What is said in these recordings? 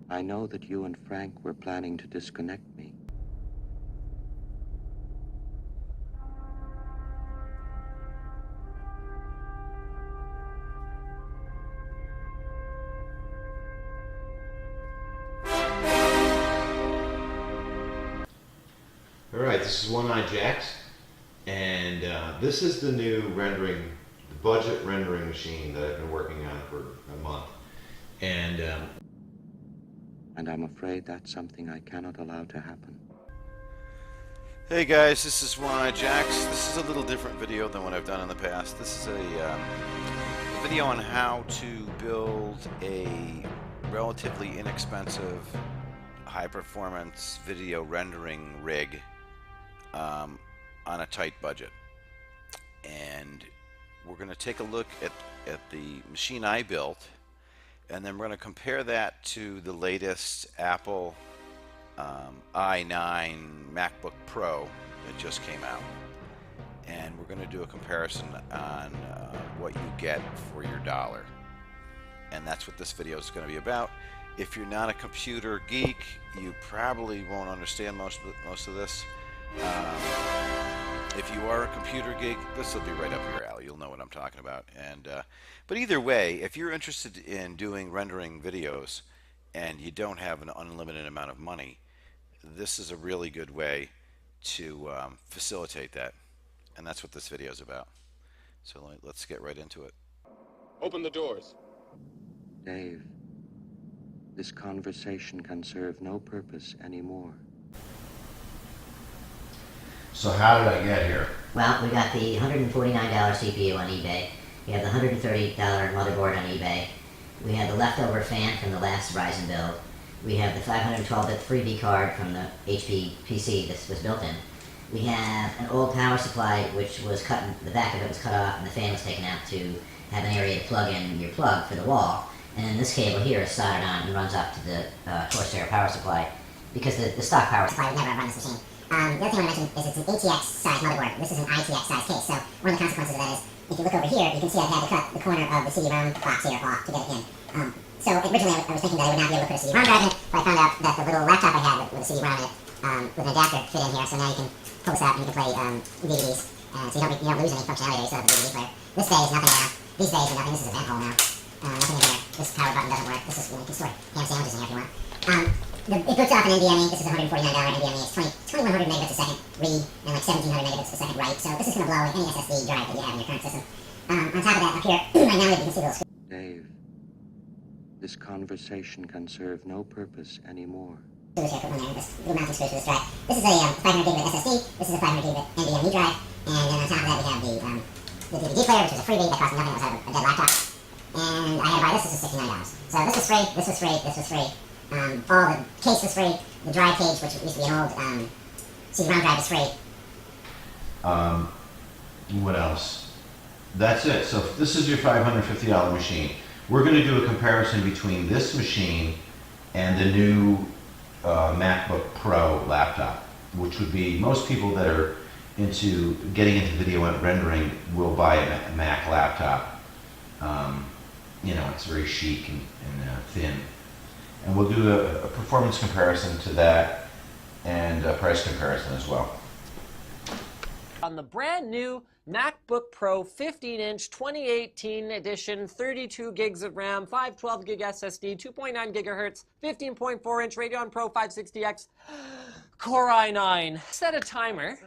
I know that you and Frank were planning to disconnect me. All right, this is One Eye Jax, and this is the new rendering, the budget rendering machine that I've been working on for a month. And I'm afraid that's something I cannot allow to happen. Hey guys, this is One Eye Jax. This is a little different video than what I've done in the past. This is a video on how to build a relatively inexpensive, high-performance video rendering rig on a tight budget. And we're going to take a look at the machine I built, and then we're going to compare that to the latest Apple i9 MacBook Pro that just came out. And we're going to do a comparison on what you get for your dollar. And that's what this video is going to be about. If you're not a computer geek, you probably won't understand most of this. If you are a computer geek, this will be right up your alley. You'll know what I'm talking about. And but either way, if you're interested in doing rendering videos and you don't have an unlimited amount of money, this is a really good way to facilitate that. And that's what this video is about. So let's get right into it. Open the doors. Dave, this conversation can serve no purpose anymore. so how did I get here? Well, we got the $149 CPU on eBay. We have the $130 motherboard on eBay. We have the leftover fan from the last Ryzen build. We have the 512-bit freebie card from the HP PC this was built in. We have an old power supply which was cut, the back of it was cut off and the fan was taken out to have an area to plug in your plug for the wall. And then this cable here is soldered on and runs up to the Corsair power supply because the stock power supply would never have run this machine. The other thing I want to mention is it's an ATX size motherboard. This is an ITX size case. So one of the consequences of that is if you look over here, you can see I've had to cut the corner of the CD-ROM box here off to get it in. So originally I was thinking that I would not be able to put a CD-ROM drive in it, but I found out that the little laptop I had with a CD-ROM in it, with an adapter fit in here, so now you can pull this out and you can play DVDs. So you don't lose any functionality, you still have a DVD player. This day is nothing now. These days are nothing. This is a vent hole now. Nothing in here. This power button doesn't work. This is, you can store ham sandwiches in here if you want. It boots off an NVMe. This is a $149 NVMe. It's 2100 megabits a second read and like 1700 megabits a second write. So this is going to blow any SSD drive that you have in your current system. On top of that, up here, right now you can see the little Dave, this conversation can serve no purpose anymore. This here, put one there, this little mounting screws for this drive. This is a 500 gigabit SSD. This is a 500 gigabit NVMe drive. And then on top of that, we have the DVD player, which was a freebie that cost me nothing. It was a dead laptop. And I had to buy this. This is $69. So this was free. This was free. This was free. All the case was free. The drive cage, which used to be an old CD-ROM drive, is free. What else? That's it. So this is your $550 machine. We're going to do a comparison between this machine and the new MacBook Pro laptop, which would be most people that are getting into video rendering will buy a Mac laptop. You know, it's very chic and thin. And we'll do a performance comparison to that and a price comparison as well. On the brand new MacBook Pro 15-inch 2018 edition, 32 gigs of RAM, 512 gig SSD, 2.9 gigahertz, 15.4-inch Radeon Pro 560X, Core i9. Set a timer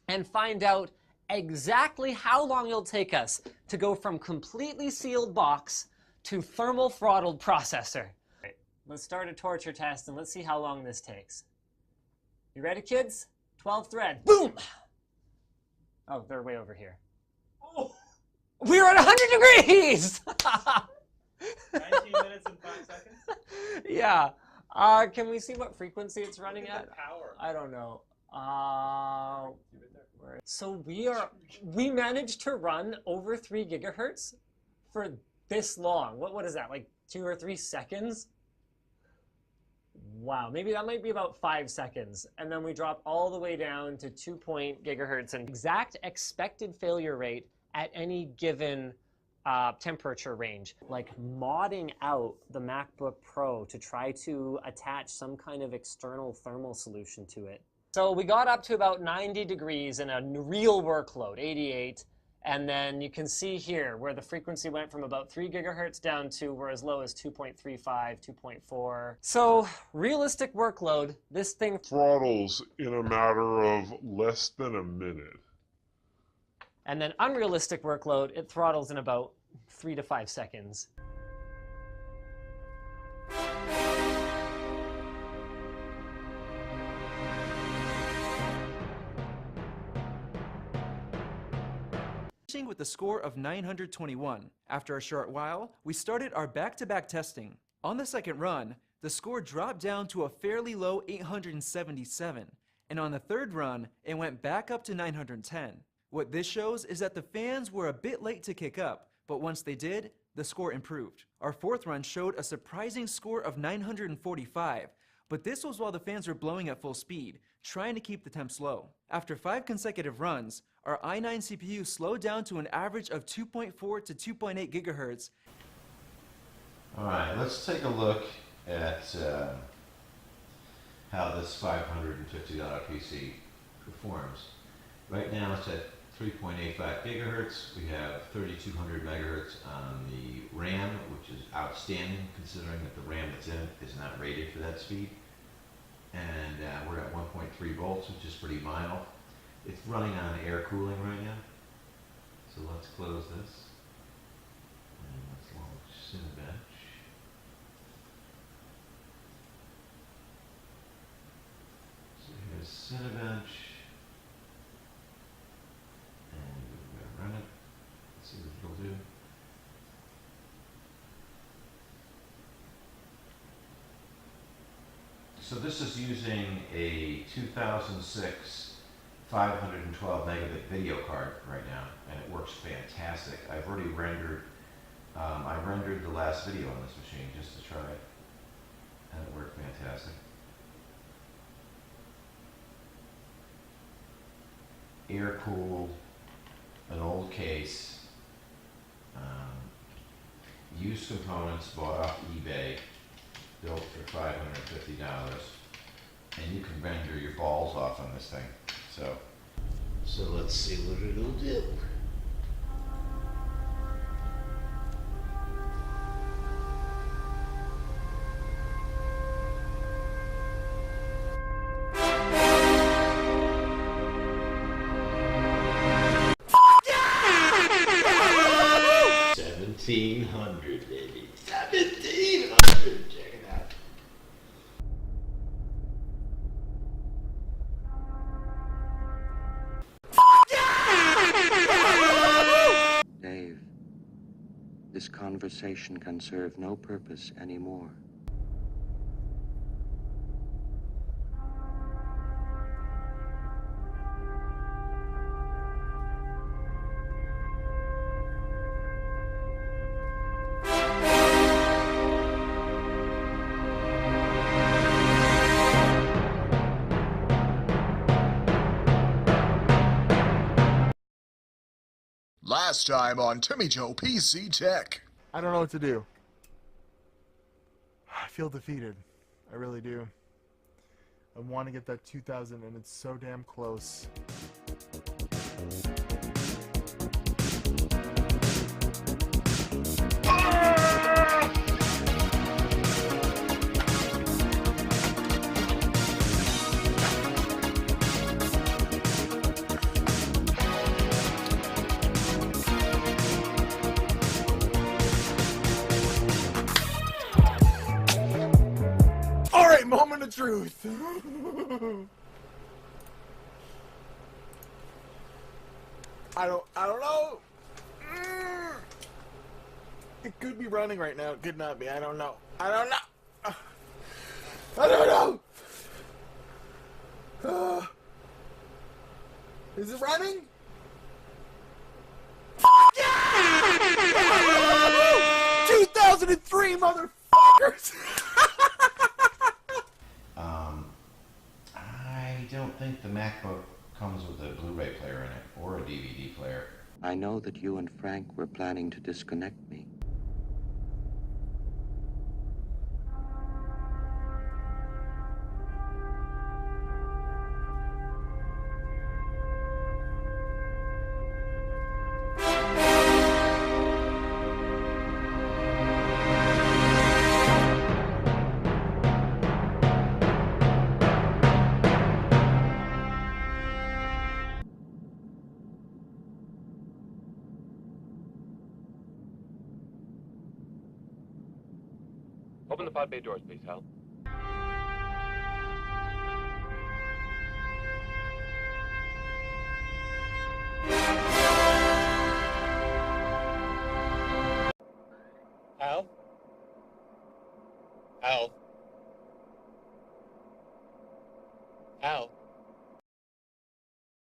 and find out exactly how long it'll take us to go from completely sealed box to thermal throttled processor. Let's start a torture test and let's see how long this takes. You ready, kids? 12 thread. Boom! Oh, they're way over here. Oh. We're at 100 degrees! 19 minutes and 5 seconds? Yeah. Can we see what frequency it's running at? Power. I don't know. So we managed to run over 3 gigahertz for this long. What is that, like 2 or 3 seconds? Wow, maybe that might be about 5 seconds. And then we drop all the way down to 2 gigahertz and exact expected failure rate at any given temperature range, like modding out the MacBook Pro to try to attach some kind of external thermal solution to it. So we got up to about 90 degrees in a real workload, 88. And then you can see here where the frequency went from about 3 gigahertz down to where as low as 2.35, 2.4. So realistic workload, this thing throttles in a matter of less than a minute. And then unrealistic workload, it throttles in about 3 to 5 seconds. With a score of 921. After a short while, we started our back-to-back testing. On the second run, the score dropped down to a fairly low 877, and on the third run, it went back up to 910. What this shows is that the fans were a bit late to kick up, but once they did, the score improved. Our fourth run showed a surprising score of 945, but this was while the fans were blowing at full speed, trying to keep the temps low. After 5 consecutive runs, our i9 CPU slowed down to an average of 2.4 to 2.8 gigahertz. All right, let's take a look at how this $550 PC performs. Right now it's at 3.85 gigahertz. We have 3200 megahertz on the RAM, which is outstanding considering that the RAM that's in it is not rated for that speed. And we're at 1.3 volts, which is pretty mild. It's running on air cooling right now. So let's close this. And let's launch Cinebench. So here's Cinebench. And we're going to run it. Let's see what it'll do. So this is using a 2006 512 megabit video card right now, and it works fantastic. I've already rendered, I rendered the last video on this machine just to try it, and it worked fantastic. Air cooled, an old case, used components bought off eBay, built for $550, and you can render your balls off on this thing. So let's see what it'll do. Yeah! 1700, baby. 1700. Check it out. Dave, this conversation can serve no purpose anymore. Last time on Timmy Joe PC Tech. I don't know what to do. I feel defeated. I really do. I want to get that 2000 and it's so damn close. Moment of truth. I don't know. It could be running right now. It could not be. I don't know. I don't know. Is it running? Yeah! 2003, motherfuckers! I don't think the MacBook comes with a Blu-ray player in it or a DVD player. I know that you and Frank were planning to disconnect me. Open the pod bay doors, please, Hal.